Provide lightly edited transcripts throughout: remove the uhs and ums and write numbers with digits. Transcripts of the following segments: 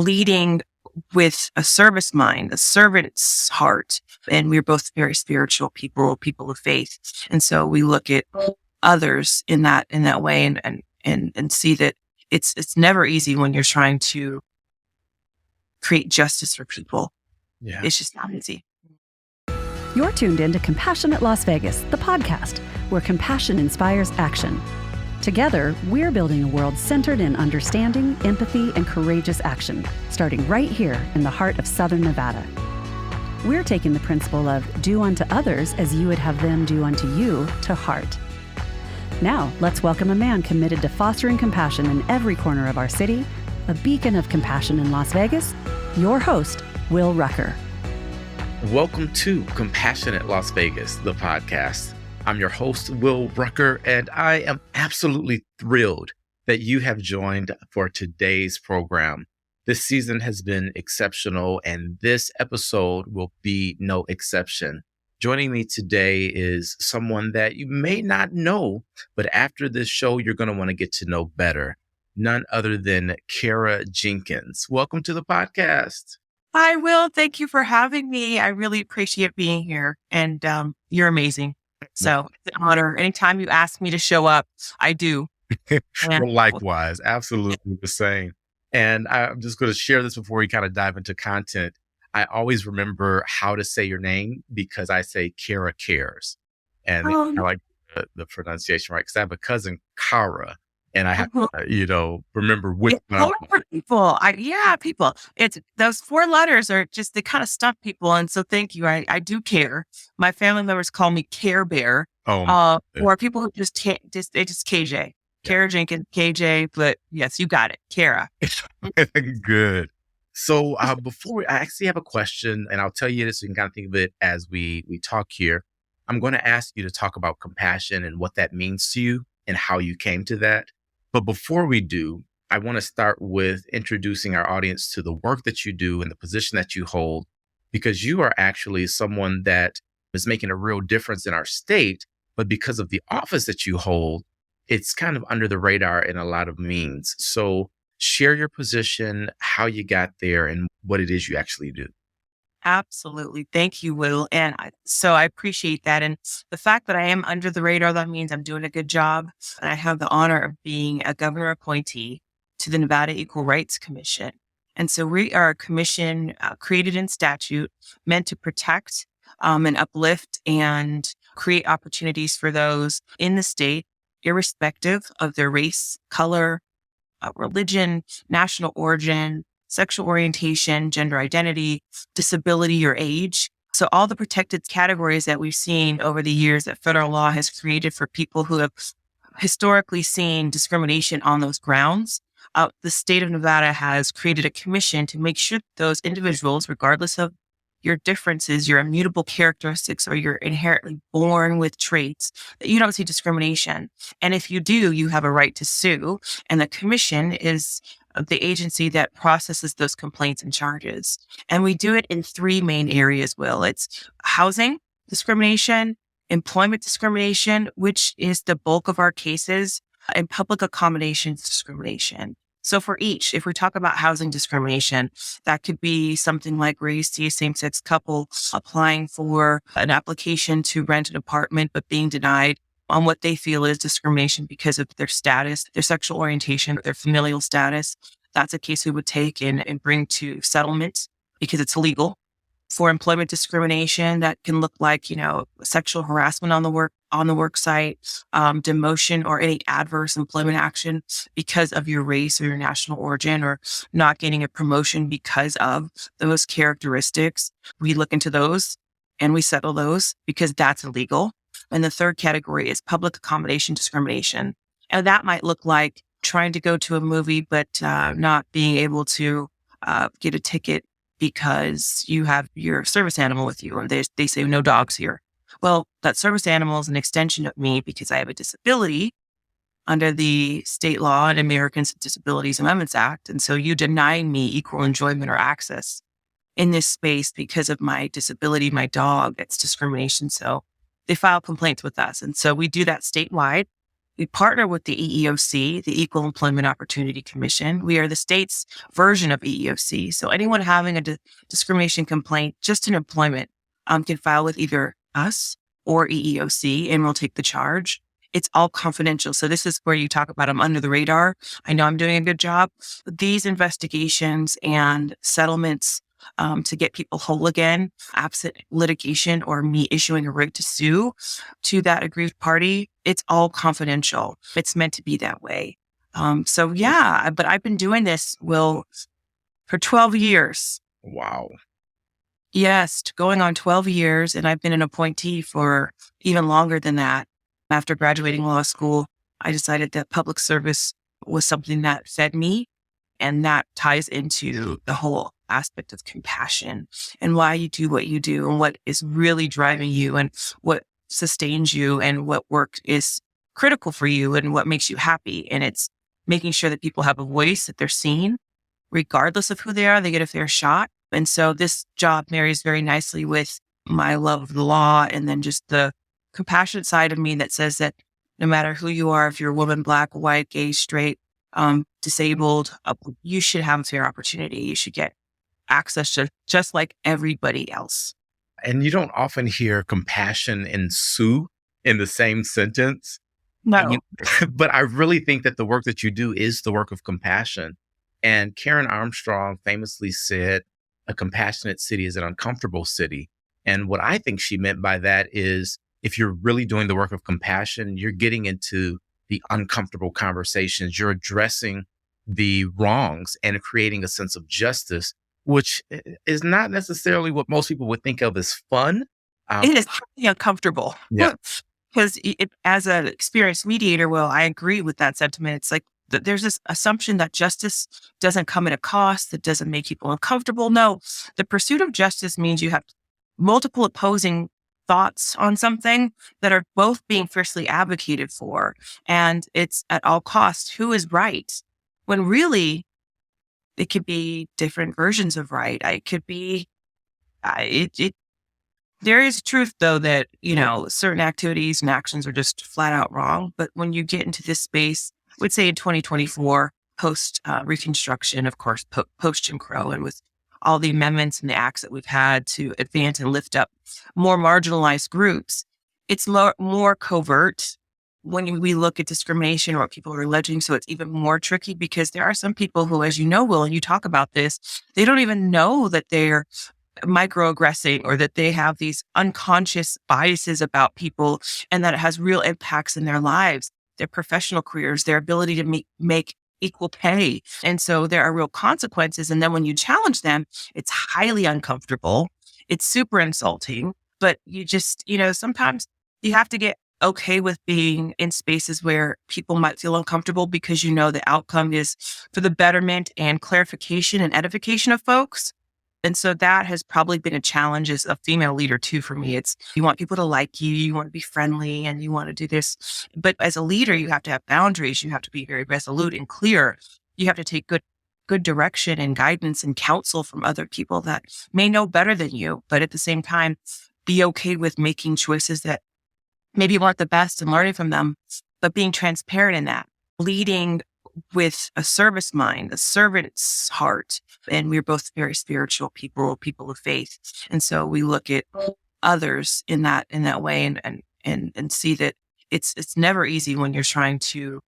leading with a service mind, a servant's heart. And we're both very spiritual people of faith. And so we look at others in that way and see that it's never easy when you're trying to create justice for people. Yeah. It's just not easy. You're tuned in to Compassionate Las Vegas, the podcast, where compassion inspires action. Together, we're building a world centered in understanding, empathy, and courageous action, starting right here in the heart of Southern Nevada. We're taking the principle of do unto others as you would have them do unto you to heart. Now, let's welcome a man committed to fostering compassion in every corner of our city, a beacon of compassion in Las Vegas, your host, Will Rucker. Welcome to Compassionate Las Vegas, the podcast. I'm your host, Will Rucker, and I am absolutely thrilled that you have joined for today's program. This season has been exceptional, and this episode will be no exception. Joining me today is someone that you may not know, but after this show, you're going to want to get to know better. None other than Kara Jenkins. Welcome to the podcast. Hi, Will. Thank you for having me. I really appreciate being here, and you're amazing. So it's an honor. Anytime you ask me to show up, I do. Well, likewise, absolutely the same. And I'm just going to share this before we kind of dive into content. I always remember how to say your name because I say Kara Cares. And I like the pronunciation right because I have a cousin, Kara. And I have to, remember which one. People. People. It's those 4 letters are just, they kind of stump people. And so thank you. I do care. My family members call me Care Bear. Or people who just KJ. Kara Jenkins, KJ. But yes, you got it. Kara. Good. So I actually have a question, and I'll tell you this so you can kind of think of it as we talk here. I'm going to ask you to talk about compassion and what that means to you and how you came to that. But before we do, I want to start with introducing our audience to the work that you do and the position that you hold, because you are actually someone that is making a real difference in our state. But because of the office that you hold, it's kind of under the radar in a lot of means. So share your position, how you got there, and what it is you actually do. Absolutely. Thank you, Will. And so I appreciate that. And the fact that I am under the radar, that means I'm doing a good job. And I have the honor of being a governor appointee to the Nevada Equal Rights Commission. And so we are a commission created in statute meant to protect and uplift and create opportunities for those in the state, irrespective of their race, color, religion, national origin, sexual orientation, gender identity, disability, or age. So all the protected categories that we've seen over the years that federal law has created for people who have historically seen discrimination on those grounds. The state of Nevada has created a commission to make sure that those individuals, regardless of your differences, your immutable characteristics, or you're inherently born with traits, that you don't see discrimination. And if you do, you have a right to sue. And the commission is the agency that processes those complaints and charges. And we do it in 3 main areas, Will. It's housing discrimination, employment discrimination, which is the bulk of our cases, and public accommodations discrimination. So for each, if we talk about housing discrimination, that could be something like where you see a same-sex couple applying for an application to rent an apartment, but being denied on what they feel is discrimination because of their status, their sexual orientation, their familial status. That's a case we would take and bring to settlement because it's illegal. For employment discrimination, that can look like, sexual harassment on the work site, demotion, or any adverse employment action because of your race or your national origin, or not getting a promotion because of those characteristics. We look into those and we settle those because that's illegal. And the third category is public accommodation discrimination. And that might look like trying to go to a movie, but not being able to get a ticket because you have your service animal with you, or they say no dogs here. Well, that service animal is an extension of me because I have a disability under the state law and Americans with Disabilities Amendments Act. And so you denying me equal enjoyment or access in this space because of my disability, my dog, it's discrimination. So they file complaints with us. And so we do that statewide. we partner with the EEOC, the Equal Employment Opportunity Commission. We are the state's version of EEOC. So anyone having a discrimination complaint just in employment can file with either us or EEOC, and we'll take the charge. It's all confidential. So this is where you talk about I'm under the radar. I know I'm doing a good job. These investigations and settlements to get people whole again, absent litigation or me issuing a writ to sue to that aggrieved party, it's all confidential. It's meant to be that way. So yeah, but I've been doing this, Will, for 12 years. Wow. Yes, going on 12 years. And I've been an appointee for even longer than that. After graduating law school, I decided that public service was something that fed me. And that ties into the whole aspect of compassion and why you do what you do and what is really driving you and what sustains you and what work is critical for you and what makes you happy. And it's making sure that people have a voice, that they're seen, regardless of who they are, they get a fair shot. And so this job marries very nicely with my love of the law and then just the compassionate side of me that says that no matter who you are, if you're a woman, Black, white, gay, straight, disabled, you should have a fair opportunity. You should get access to just like everybody else. And you don't often hear compassion and sue in the same sentence. No. But I really think that the work that you do is the work of compassion. And Karen Armstrong famously said, a compassionate city is an uncomfortable city. And what I think she meant by that is if you're really doing the work of compassion, you're getting into the uncomfortable conversations. You're addressing the wrongs and creating a sense of justice, which is not necessarily what most people would think of as fun. It is highly uncomfortable. Yeah. Because as an experienced mediator, well, I agree with that sentiment. It's like there's this assumption that justice doesn't come at a cost, that doesn't make people uncomfortable. No, the pursuit of justice means you have multiple opposing thoughts on something that are both being fiercely advocated for. And it's at all costs, who is right? When really, it could be different versions of right. I could be, there is truth though that, certain activities and actions are just flat out wrong. But when you get into this space, I would say in 2024, post Reconstruction, of course, post Jim Crow, and with all the amendments and the acts that we've had to advance and lift up more marginalized groups, it's more covert when we look at discrimination or what people are alleging. So it's even more tricky because there are some people who, as you know, Will, and you talk about this, they don't even know that they're microaggressing or that they have these unconscious biases about people and that it has real impacts in their lives, their professional careers, their ability to make equal pay. And so there are real consequences. And then when you challenge them, it's highly uncomfortable. It's super insulting, but you just, sometimes you have to get okay with being in spaces where people might feel uncomfortable because the outcome is for the betterment and clarification and edification of folks. And so that has probably been a challenge as a female leader too for me. It's you want people to like you, you want to be friendly, and you want to do this. But as a leader, you have to have boundaries. You have to be very resolute and clear. You have to take good direction and guidance and counsel from other people that may know better than you. But at the same time, be okay with making choices that maybe weren't the best and learning from them, but being transparent in that, leading with a service mind, a servant's heart. And we're both very spiritual people of faith. And so we look at others in that way and see that it's never easy when you're trying to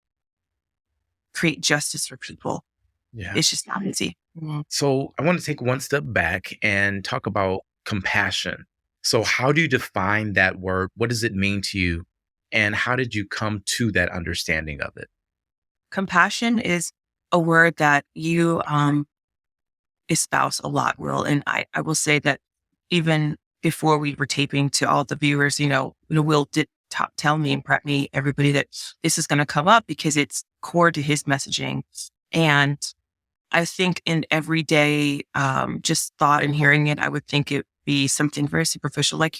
create justice for people. Yeah. It's just not easy. Mm-hmm. So I want to take one step back and talk about compassion. So how do you define that word? What does it mean to you? And how did you come to that understanding of it? Compassion is a word that you espouse a lot, Will. And I will say that even before we were taping to all the viewers, Will did tell me and prep me, everybody, that this is going to come up because it's core to his messaging. And I think in everyday just thought and hearing it, I would think it be something very superficial. Like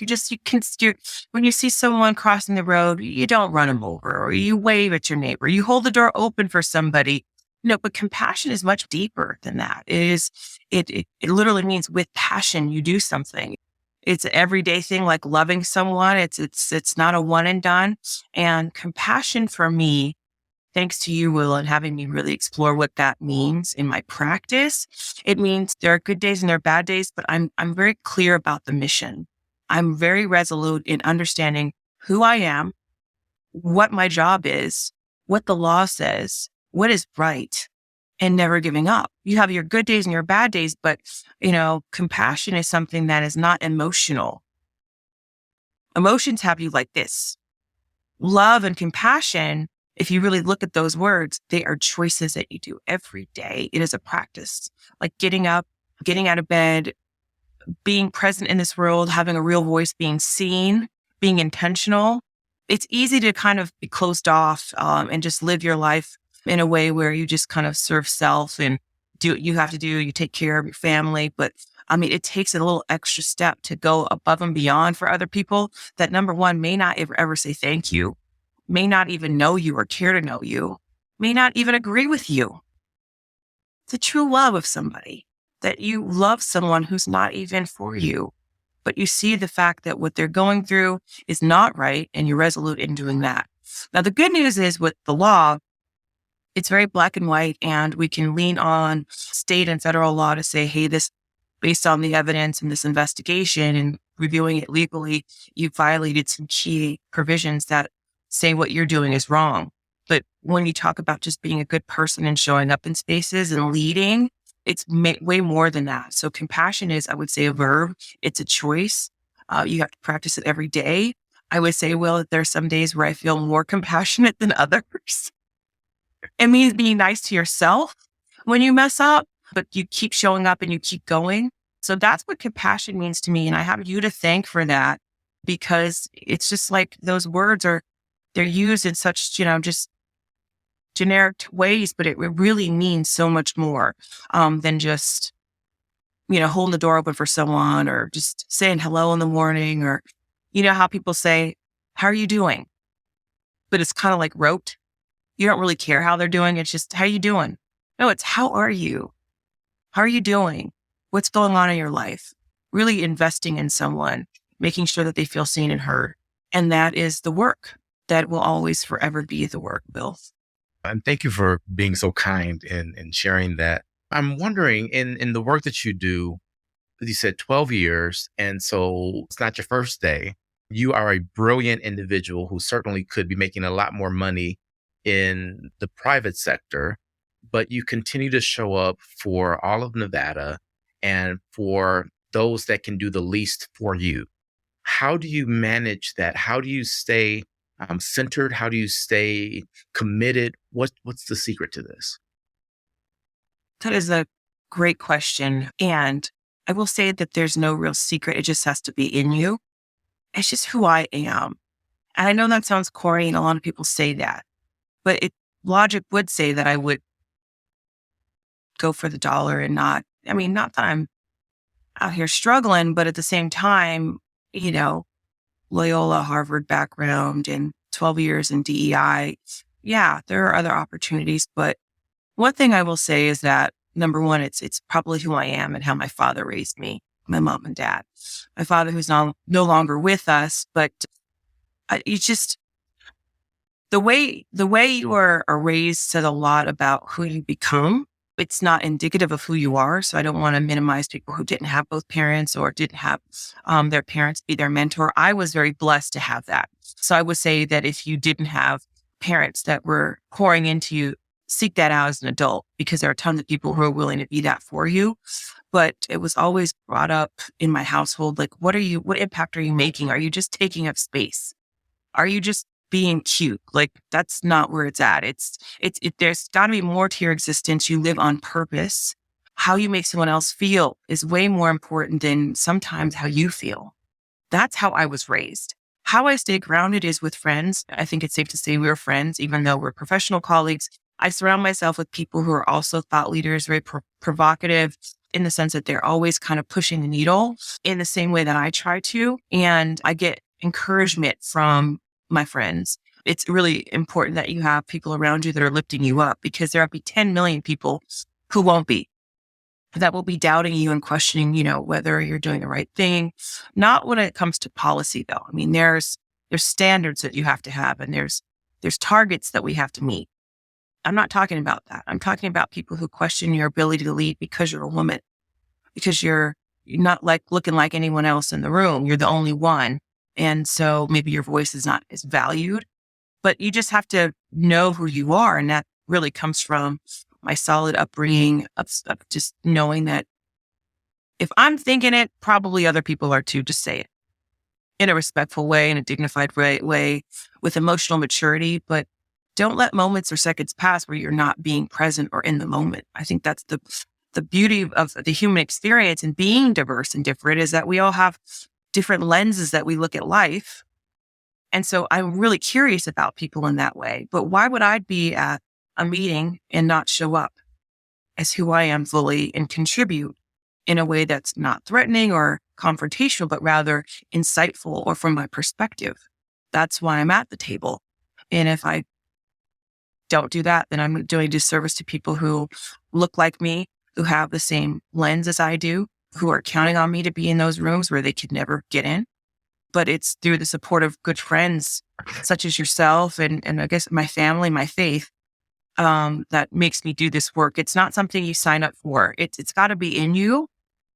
when you see someone crossing the road, you don't run them over or you wave at your neighbor, you hold the door open for somebody, but compassion is much deeper than that. It literally means with passion, you do something. It's an everyday thing, like loving someone. It's not a one and done. And compassion for me, thanks to you, Will, and having me really explore what that means in my practice. It means there are good days and there are bad days, but I'm very clear about the mission. I'm very resolute in understanding who I am, what my job is, what the law says, what is right, and never giving up. You have your good days and your bad days, but compassion is something that is not emotional. Emotions have you like this. Love and compassion, if you really look at those words, they are choices that you do every day. It is a practice, like getting up, getting out of bed, being present in this world, having a real voice, being seen, being intentional. It's easy to kind of be closed off and just live your life in a way where you just kind of serve self and do what you have to do. You take care of your family. But it takes a little extra step to go above and beyond for other people that, number one, may not ever say thank you, may not even know you or care to know you, may not even agree with you. The true love of somebody, that you love someone who's not even for you, but you see the fact that what they're going through is not right, and you're resolute in doing that. Now, the good news is with the law, it's very black and white, and we can lean on state and federal law to say, hey, this, based on the evidence in this investigation and reviewing it legally, you violated some key provisions that say what you're doing is wrong. But when you talk about just being a good person and showing up in spaces and leading, it's way more than that. So compassion is, I would say, a verb. It's a choice. You have to practice it every day. I would say, Will, that there are some days where I feel more compassionate than others. It means being nice to yourself when you mess up, but you keep showing up and you keep going. So that's what compassion means to me. And I have you to thank for that, because it's just like those words they're used in such, just generic ways, but it really means so much more than just, holding the door open for someone or just saying hello in the morning, or, how people say, how are you doing? But it's kind of like rote. You don't really care how they're doing. It's just, how are you doing? No, it's how are you? How are you doing? What's going on in your life? Really investing in someone, making sure that they feel seen and heard. And that is the work that will always forever be the work, Bill. And thank you for being so kind and sharing that. I'm wondering, in the work that you do, you said 12 years, and so it's not your first day. You are a brilliant individual who certainly could be making a lot more money in the private sector, but you continue to show up for all of Nevada and for those that can do the least for you. How do you manage that? How do you stay centered? How do you stay committed? What's the secret to this? That is a great question. And I will say that there's no real secret. It just has to be in you. It's just who I am. And I know that sounds corny, and a lot of people say that, but logic would say that I would go for the dollar and not that I'm out here struggling, but at the same time, Loyola, Harvard background and 12 years in DEI. Yeah, there are other opportunities, but one thing I will say is that, number one, it's probably who I am and how my father raised me, my mom and dad. My father, who's no longer with us, but it's just the way you are raised said a lot about who you become. It's not indicative of who you are. So I don't want to minimize people who didn't have both parents or didn't have their parents be their mentor. I was very blessed to have that. So I would say that if you didn't have parents that were pouring into you, seek that out as an adult, because there are tons of people who are willing to be that for you. But it was always brought up in my household, like, what impact are you making? Are you just taking up space? Are you just being cute? Like, that's not where it's at. There's got to be more to your existence. You live on purpose. How you make someone else feel is way more important than sometimes how you feel. That's how I was raised. How I stay grounded is with friends. I think it's safe to say we're friends, even though we're professional colleagues. I surround myself with people who are also thought leaders, very provocative, in the sense that they're always kind of pushing the needle in the same way that I try to. And I get encouragement from my friends. It's really important that you have people around you that are lifting you up, because there'll be 10 million people who won't be. that will be doubting you and questioning, whether you're doing the right thing. Not when it comes to policy, though. I mean, there's standards that you have to have, and there's targets that we have to meet. I'm not talking about that. I'm talking about people who question your ability to lead because you're a woman, because you're not like looking like anyone else in the room. You're the only one. And so maybe your voice is not as valued, but you just have to know who you are. And that really comes from my solid upbringing of just knowing that if I'm thinking it, probably other people are too. Just say it in a respectful way, in a dignified way, with emotional maturity. But don't let moments or seconds pass where you're not being present or in the moment. I think that's the beauty of the human experience and being diverse and different, is that we all have different lenses that we look at life. And so I'm really curious about people in that way. But why would I be at a meeting and not show up as who I am fully and contribute in a way that's not threatening or confrontational, but rather insightful or from my perspective? That's why I'm at the table. And if I don't do that, then I'm doing disservice to people who look like me, who have the same lens as I do, who are counting on me to be in those rooms where they could never get in. But it's through the support of good friends, such as yourself and I guess my family, my faith, that makes me do this work. It's not something you sign up for. It's got to be in you.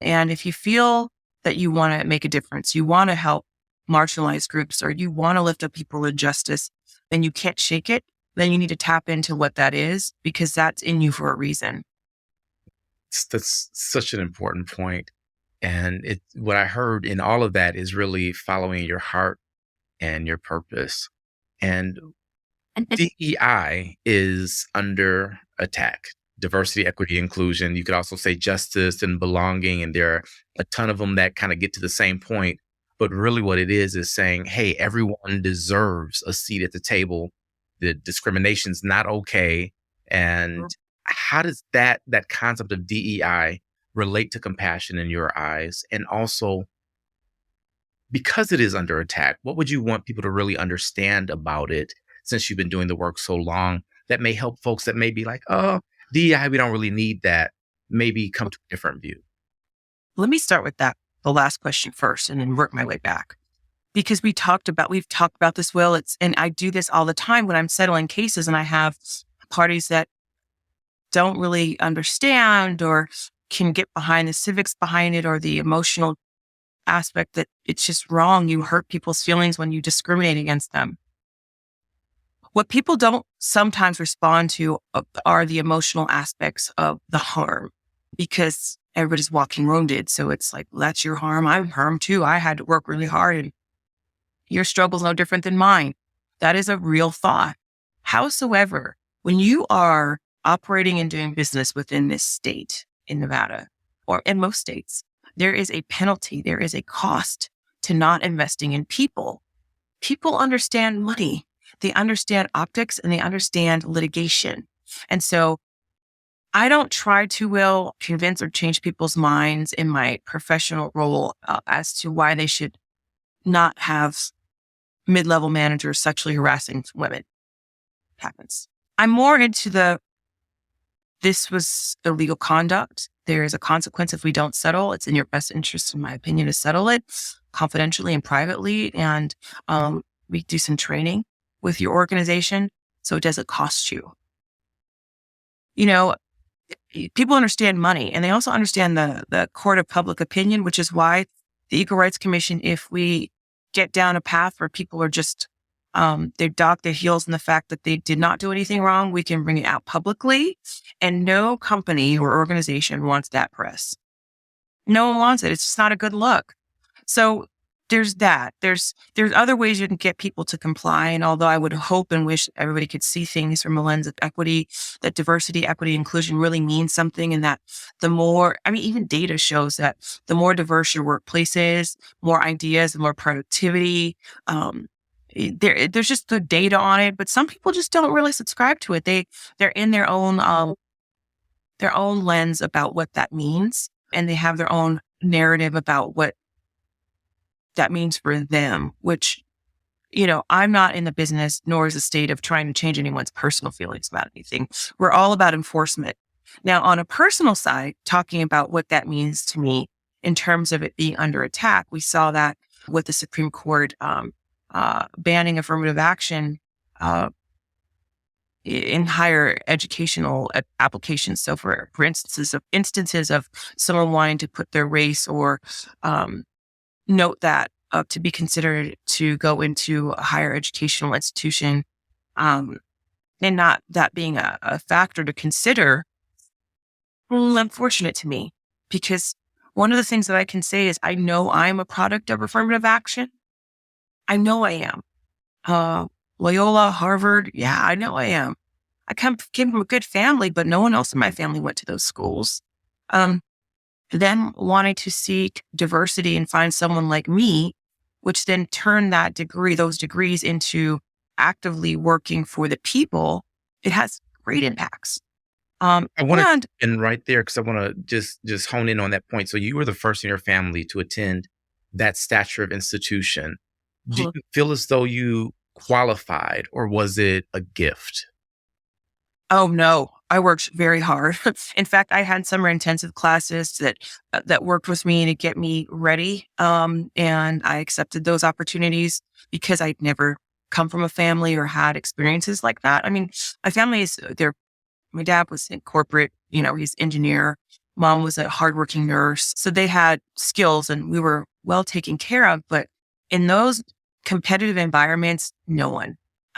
And if you feel that you want to make a difference, you want to help marginalized groups, or you want to lift up people with justice, then you can't shake it. Then you need to tap into what that is, because that's in you for a reason. That's such an important point. And what I heard in all of that is really following your heart and your purpose. And DEI is under attack. Diversity, equity, inclusion. You could also say justice and belonging. And there are a ton of them that kind of get to the same point. But really what it is saying, hey, everyone deserves a seat at the table. The discrimination's not okay. And how does that concept of DEI relate to compassion in your eyes? And also, because it is under attack, what would you want people to really understand about it, since you've been doing the work so long, that may help folks that may be like, oh, DEI, we don't really need that, maybe come to a different view? Let me start with the last question first, and then work my way back. Because we've talked about this, Will. And I do this all the time when I'm settling cases, and I have parties that don't really understand or can get behind the civics behind it, or the emotional aspect that it's just wrong. You hurt people's feelings when you discriminate against them. What people don't sometimes respond to are the emotional aspects of the harm, because everybody's walking wounded. So it's like, well, that's your harm. I'm harmed too. I had to work really hard, and your struggle's no different than mine. That is a real thought. Howsoever, when you are operating and doing business within this state in Nevada, or in most states, there is a penalty, there is a cost to not investing in people. People understand money, they understand optics, and they understand litigation. And so I don't try to, Will, convince or change people's minds in my professional role as to why they should not have mid-level managers sexually harassing women. It happens. I'm more into this was illegal conduct. There is a consequence if we don't settle. It's in your best interest, in my opinion, to settle it confidentially and privately. And we do some training with your organization, so it doesn't cost you. People understand money, and they also understand the court of public opinion, which is why the Equal Rights Commission, if we get down a path where people are just, they dock their heels in the fact that they did not do anything wrong, we can bring it out publicly. And no company or organization wants that press. No one wants it. It's just not a good look. So there's that. There's other ways you can get people to comply. And although I would hope and wish everybody could see things from a lens of equity, that diversity, equity, inclusion really means something. And that the more, even data shows that the more diverse your workplace is, more ideas and more productivity. There's just good data on it, but some people just don't really subscribe to it. They're in their own lens about what that means. And they have their own narrative about what that means for them, which, I'm not in the business, nor is the state, of trying to change anyone's personal feelings about anything. We're all about enforcement. Now, on a personal side, talking about what that means to me in terms of it being under attack, we saw that with the Supreme Court banning affirmative action in higher educational applications. So, for instances of someone wanting to put their race or note that to be considered to go into a higher educational institution, um, and not that being a factor to consider, unfortunate to me, because one of the things that I can say is I know I'm a product of affirmative action. I know I am. Loyola, Harvard, yeah, I know I am. Came from a good family, but no one else in my family went to those schools. Um, them wanting to seek diversity and find someone like me, which then turned those degrees into actively working for the people, it has great impacts. I want to, And and right there, because I want to just hone in on that point. So you were the first in your family to attend that stature of institution. Do you feel as though you qualified, or was it a gift? oh no, I worked very hard. In fact, I had summer intensive classes that worked with me to get me ready. And I accepted those opportunities because I'd never come from a family or had experiences like that. I mean, my family is they're my dad was in corporate, he's engineer. Mom was a hardworking nurse. So they had skills and we were well taken care of. But in those competitive environments,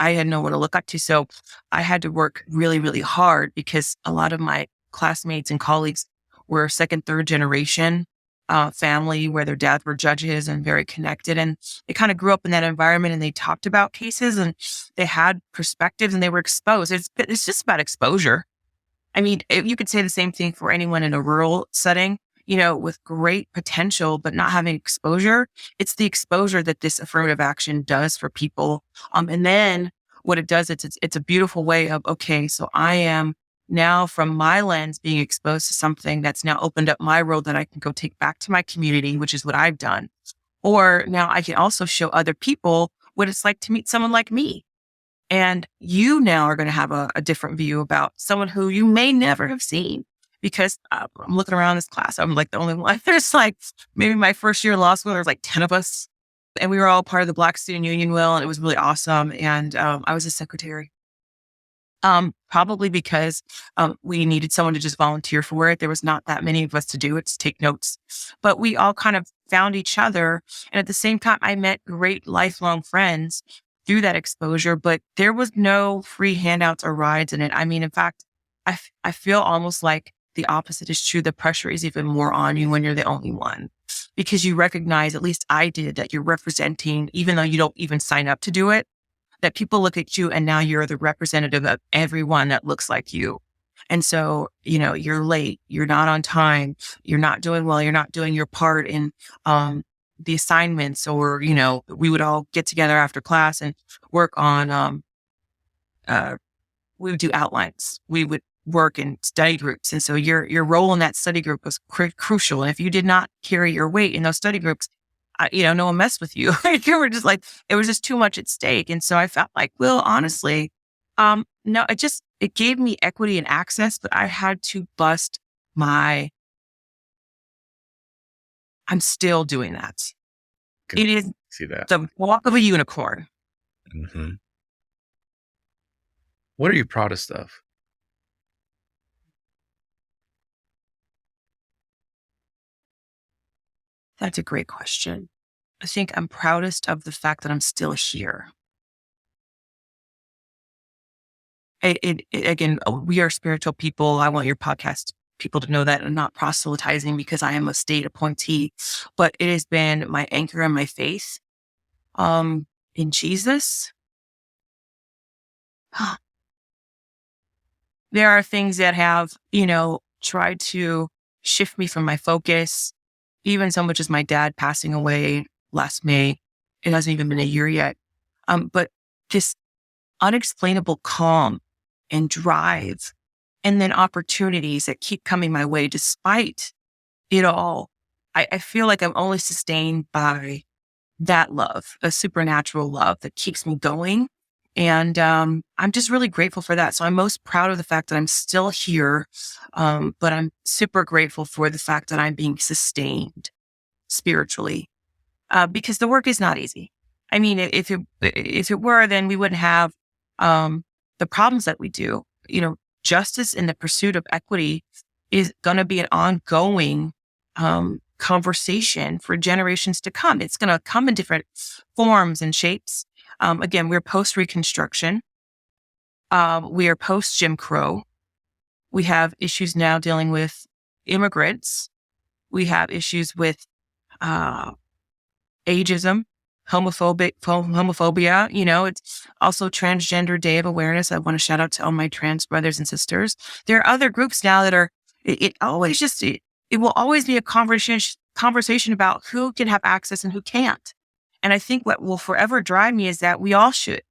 I had no one to look up to. So I had to work really, really hard because a lot of my classmates and colleagues were second, third generation family where their dads were judges and very connected. And they kind of grew up in that environment and they talked about cases and they had perspectives and they were exposed. It's just about exposure. I mean, you could say the same thing for anyone in a rural setting, with great potential, but not having exposure. It's the exposure that this affirmative action does for people. And then what it does, it's a beautiful way of, okay, so I am now from my lens being exposed to something that's now opened up my world that I can go take back to my community, which is what I've done. Or now I can also show other people what it's like to meet someone like me. And you now are going to have a different view about someone who you may never have seen because I'm looking around this class. I'm like the only one. There's like maybe my first year in law school, there's like 10 of us and we were all part of the Black Student Union, Will, and it was really awesome. And I was a secretary. Probably because we needed someone to just volunteer for it. There was not that many of us to do it, to take notes. But we all kind of found each other. And at the same time, I met great lifelong friends through that exposure, but there was no free handouts or rides in it. I mean, in fact, I feel almost like the opposite is true. The pressure is even more on you when you're the only one because you recognize, at least I did, that you're representing, even though you don't even sign up to do it, that people look at you and now you're the representative of everyone that looks like you. And so, you're late, you're not on time, you're not doing well, you're not doing your part in the assignments, or, we would all get together after class and work on, we would do outlines. We would work in study groups. And so your role in that study group was crucial. And if you did not carry your weight in those study groups, no one messed with you. You were just like, it was just too much at stake. And so I felt like, well, honestly, no, it gave me equity and access, but I had to bust I'm still doing that. Can It is see that. the walk of a unicorn. hmm What are you proudest of? That's a great question. I think I'm proudest of the fact that I'm still here. Again, we are spiritual people. I want your podcast people to know that I'm not proselytizing because I am a state appointee, but it has been my anchor and my faith in Jesus. There are things that have, tried to shift me from my focus, even so much as my dad passing away last May. It hasn't even been a year yet. But this unexplainable calm and drive, and then opportunities that keep coming my way despite it all. I feel like I'm only sustained by that love, a supernatural love that keeps me going And I'm just really grateful for that. So I'm most proud of the fact that I'm still here. But I'm super grateful for the fact that I'm being sustained spiritually, because the work is not easy. I mean, if it were, then we wouldn't have the problems that we do. Justice and the pursuit of equity is going to be an ongoing conversation for generations to come. It's going to come in different forms and shapes. Again, we're post-Reconstruction. We are post-Jim Crow. We have issues now dealing with immigrants. We have issues with ageism, homophobia. It's also Transgender Day of Awareness. I want to shout out to all my trans brothers and sisters. There are other groups now that are, it will always be a conversation about who can have access and who can't. And I think what will forever drive me is that we all should.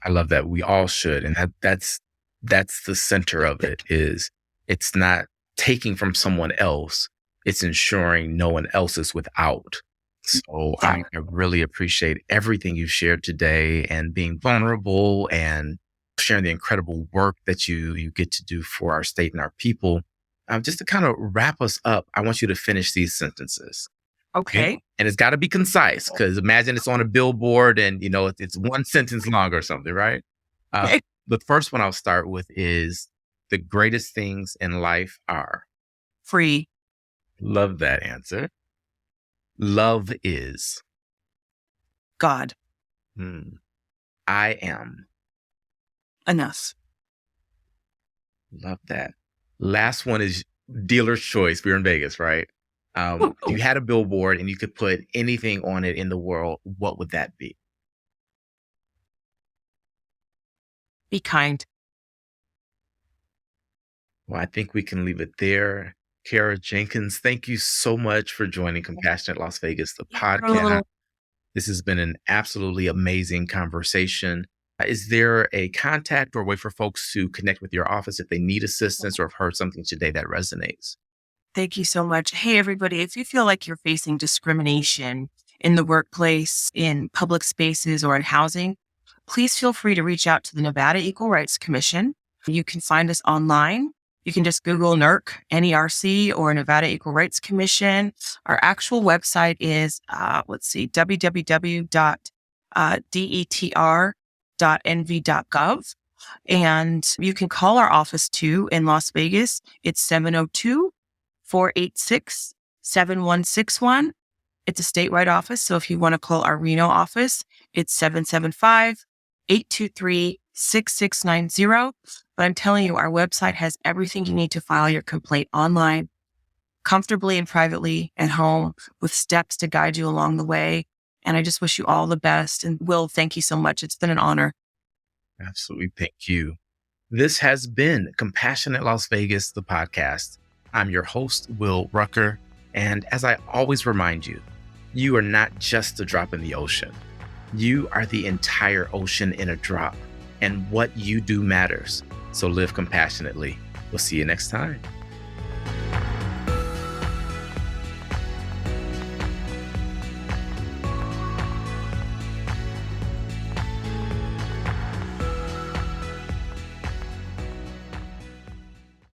I love that. We all should. And that's the center of it. Is it's not taking from someone else. It's ensuring no one else is without. So I really appreciate everything you've shared today, and being vulnerable and sharing the incredible work that you get to do for our state and our people. Just to kind of wrap us up, I want you to finish these sentences. Okay. And it's got to be concise, because imagine it's on a billboard and, it's one sentence long or something, right? The first one I'll start with is, the greatest things in life are free. Love that answer. Love is God. I am Enough. Love that. Last one is dealer's choice. We're in Vegas, right? If you had a billboard and you could put anything on it in the world, what would that be? Be kind. Well, I think we can leave it there. Kara Jenkins, thank you so much for joining Compassionate Las Vegas, the podcast. This has been an absolutely amazing conversation. Is there a contact or a way for folks to connect with your office if they need assistance or have heard something today that resonates? Thank you so much. Hey, everybody, if you feel like you're facing discrimination in the workplace, in public spaces, or in housing, please feel free to reach out to the Nevada Equal Rights Commission. You can find us online. You can just Google NERC, N-E-R-C, or Nevada Equal Rights Commission. Our actual website is, www.detr.nv.gov. And you can call our office too in Las Vegas. It's 702-486-7161. It's a statewide office. So if you want to call our Reno office, it's 775-823-6690. But I'm telling you, our website has everything you need to file your complaint online, comfortably and privately at home, with steps to guide you along the way. And I just wish you all the best. And Will, thank you so much. It's been an honor. Absolutely. Thank you. This has been Compassionate Las Vegas, the podcast. I'm your host, Will Rucker. And as I always remind you, you are not just a drop in the ocean. You are the entire ocean in a drop. And what you do matters. So live compassionately. We'll see you next time.